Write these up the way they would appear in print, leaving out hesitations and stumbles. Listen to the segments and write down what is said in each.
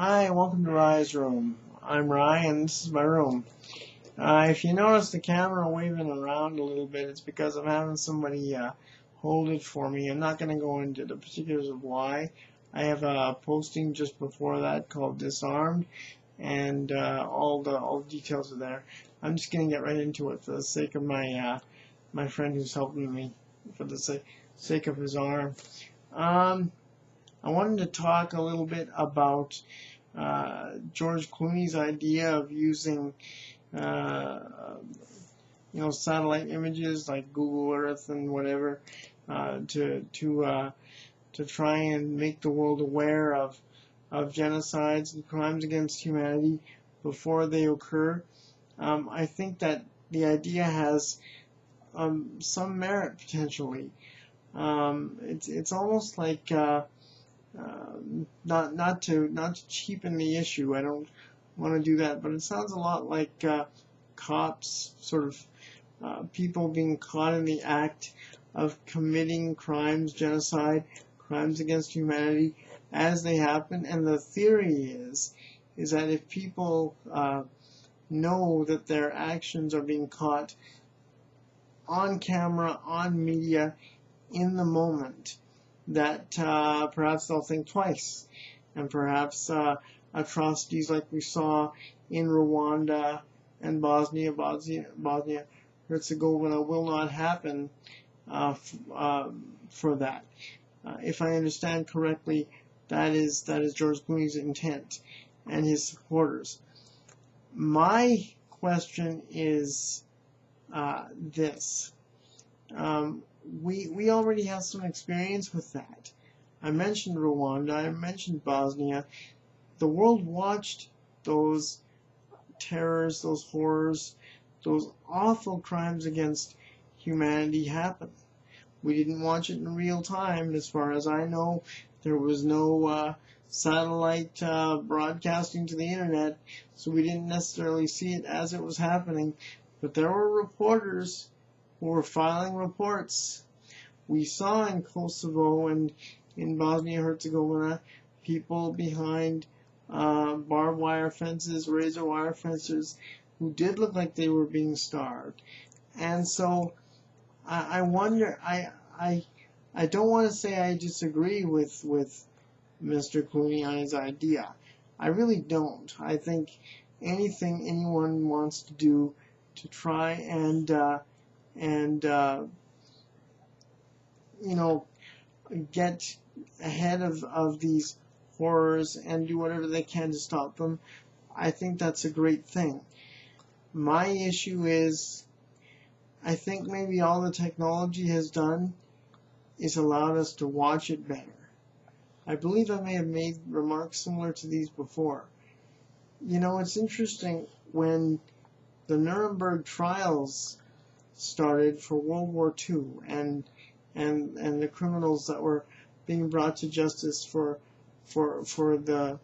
Hi, welcome to Rye's room. I'm Rye, and this is my room. If you notice the camera waving around a little bit, it's because I'm having somebody hold it for me. I'm not going to go into the particulars of why. I have a posting just before that called Disarmed, and all the details are there. I'm just going to get right into it for the sake of my friend who's helping me, for the sake of his arm. I wanted to talk a little bit about George Clooney's idea of using, satellite images like Google Earth and whatever to try and make the world aware of genocides and crimes against humanity before they occur. I think that the idea has some merit potentially. It's almost like not to cheapen the issue. I don't want to do that, but it sounds a lot like cops, sort of people being caught in the act of committing crimes, genocide, crimes against humanity as they happen. And the theory is that if people know that their actions are being caught on camera, on media, in the moment, that perhaps they'll think twice, and perhaps atrocities like we saw in Rwanda and Bosnia Herzegovina will not happen for that. If I understand correctly, that is George Clooney's intent and his supporters. My question is this. We already have some experience with that. I mentioned Rwanda, I mentioned Bosnia. The world watched those terrors, those horrors, those awful crimes against humanity happen. We didn't watch it in real time. As far as I know, there was no satellite broadcasting to the internet, so we didn't necessarily see it as it was happening. But there were reporters who were filing reports. We saw in Kosovo and in Bosnia-Herzegovina people behind barbed wire fences, razor wire fences, who did look like they were being starved. And so I wonder, I don't want to say I disagree with Mr. Clooney on his idea. I really don't. I think anything anyone wants to do to try and get ahead of these horrors and do whatever they can to stop them, I think that's a great thing. My issue is, I think maybe all the technology has done is allowed us to watch it better. I believe I may have made remarks similar to these before. It's interesting, when the Nuremberg trials started for World War II and the criminals that were being brought to justice for the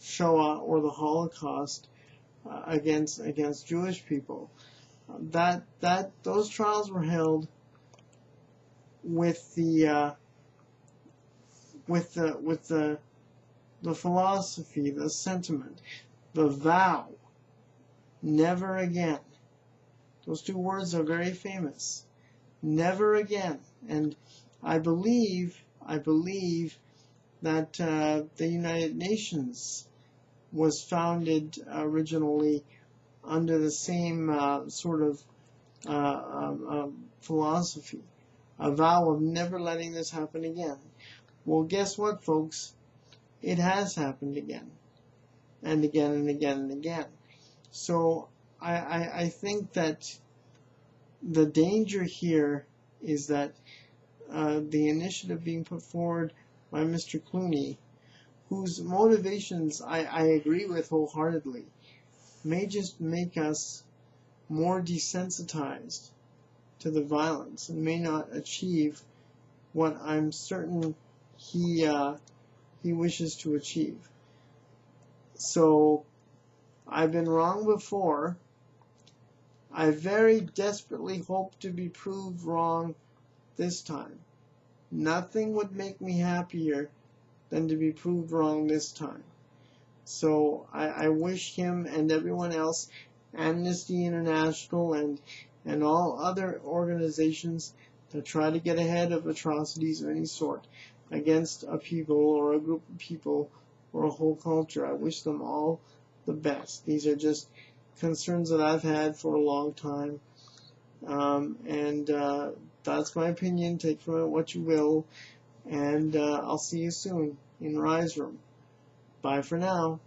Shoah or the Holocaust against Jewish people. Those trials were held with the philosophy, the sentiment, the vow, never again. Those two words are very famous. Never again. And I believe that the United Nations was founded originally under the same sort of philosophy, a vow of never letting this happen again. Well, guess what, folks? It has happened again, and again, and again, and again. So I think that the danger here is that the initiative being put forward by Mr. Clooney, whose motivations I agree with wholeheartedly, may just make us more desensitized to the violence and may not achieve what I'm certain he wishes to achieve. So I've been wrong before. I very desperately hope to be proved wrong this time. Nothing would make me happier than to be proved wrong this time. So I wish him and everyone else, Amnesty International and all other organizations that try to get ahead of atrocities of any sort against a people or a group of people or a whole culture, I wish them all the best. These are just concerns that I've had for a long time. That's my opinion. Take from it what you will. And I'll see you soon in Rise Room. Bye for now.